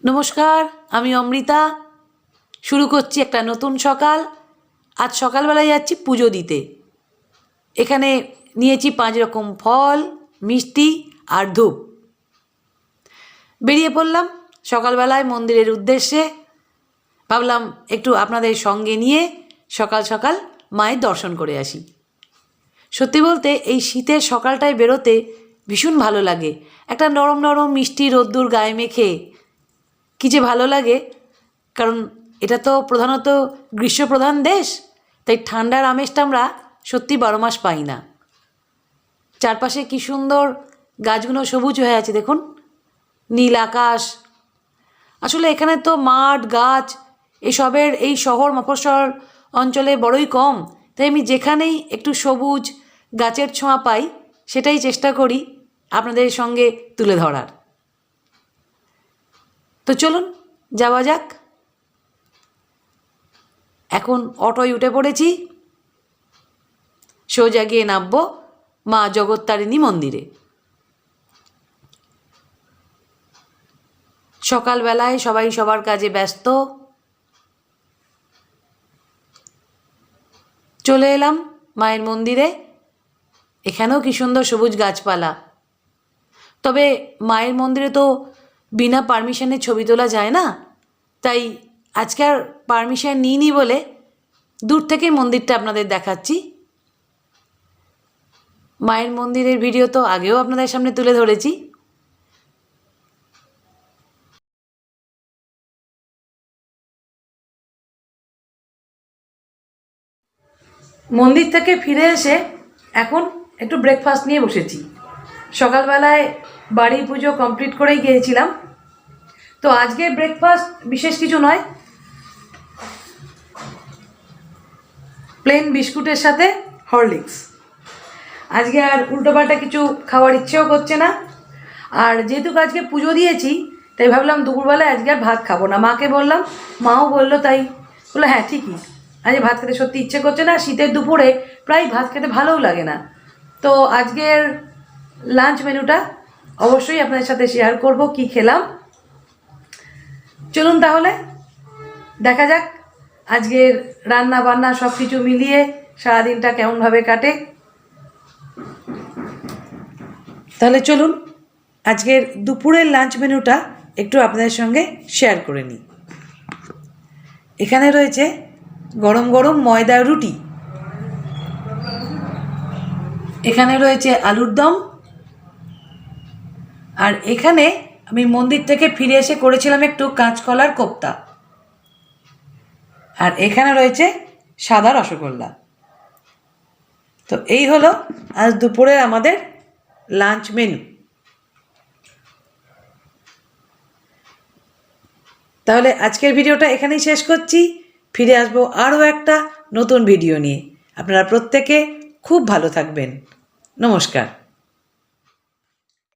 নমস্কার, আমি অমৃতা। শুরু করছি একটা নতুন সকাল। আজ সকালবেলায় যাচ্ছি পুজো দিতে। এখানে নিয়েছি 5 রকম ফল, মিষ্টি আর ধূপ। বেরিয়ে পড়লাম সকালবেলায় মন্দিরের উদ্দেশ্যে। ভাবলাম একটু আপনাদের সঙ্গে নিয়ে সকাল সকাল মায়ের দর্শন করে আসি। সত্যি বলতে এই শীতের সকালটায় বেরোতে ভীষণ ভালো লাগে। একটা নরম নরম মিষ্টি রোদ্দুর গায়ে মেখে কী যে ভালো লাগে, কারণ এটা তো প্রধানত গ্রীষ্মপ্রধান দেশ, তাই ঠান্ডার আমেজটা আমরা সত্যি 12 মাস পাই না। চারপাশে কী সুন্দর গাছগুলো সবুজ হয়ে আছে, দেখুন, নীল আকাশ। আসলে এখানে তো মাঠ গাছ এসবের এই শহর মফস্বল অঞ্চলে বড়ই কম, তাই আমি যেখানেই একটু সবুজ গাছের ছোঁয়া পাই সেটাই চেষ্টা করি আপনাদের সঙ্গে তুলে ধরার। তো চলুন যাওয়া যাক। এখন অটোয় উঠে পড়েছি, সোজা গিয়ে নামবো মা জগত্তারিণী মন্দিরে। সকালবেলায় সবাই সবার কাজে ব্যস্ত। চলে এলাম মায়ের মন্দিরে। এখানেও কি সুন্দর সবুজ গাছপালা। তবে মায়ের মন্দিরে তো বিনা পারমিশনে ছবি তোলা যায় না, তাই আজকে আর পারমিশন নিইনি বলে দূর থেকেই মন্দিরটা আপনাদের দেখাচ্ছি। মায়ের মন্দিরের ভিডিও তো আগেও আপনাদের সামনে তুলে ধরেছি। মন্দির থেকে ফিরে এসে এখন একটু ব্রেকফাস্ট নিয়ে বসেছি। সকালবেলায় বাড়ির পুজো কমপ্লিট করেই গিয়েছিলাম, তো আজকের ব্রেকফাস্ট বিশেষ কিছু নয়, প্লেন বিস্কুটের সাথে হরলিক্স। আজকে আর উল্টোপাল্টা কিছু খাওয়ার ইচ্ছেও করছে না। আর যেহেতু আজকে পুজো দিয়েছি তাই ভাবলাম দুপুরবেলায় আজকে আর ভাত খাবো না। মাকে বললাম, মাও বললো তাই। বললো হ্যাঁ ঠিকই, আজকে ভাত খেতে সত্যি ইচ্ছে করছে না। শীতের দুপুরে প্রায় ভাত খেতে ভালোও লাগে না। তো আজকের লাঞ্চ মেনুটা অবশ্যই আপনাদের সাথে শেয়ার করব কি খেলাম। চলুন তাহলে দেখা যাক আজকের রান্না বান্না সব কিছু মিলিয়ে সারাদিনটা কেমনভাবে কাটে। তাহলে চলুন আজকের দুপুরের লাঞ্চ মেনুটা একটু আপনাদের সঙ্গে শেয়ার করে নিই। এখানে রয়েছে গরম গরম ময়দার রুটি, এখানে রয়েছে আলুর দম, আর এখানে আমি মন্দির থেকে ফিরে এসে করেছিলাম একটু কাঁচকলার কোপ্তা, আর এখানে রয়েছে সাদা রসগোল্লা। তো এই হলো আজ দুপুরের আমাদের লাঞ্চ মেনু। তাহলে আজকের ভিডিওটা এখানেই শেষ করছি। ফিরে আসবো আরও একটা নতুন ভিডিও নিয়ে। আপনারা প্রত্যেকে খুব ভালো থাকবেন। নমস্কার।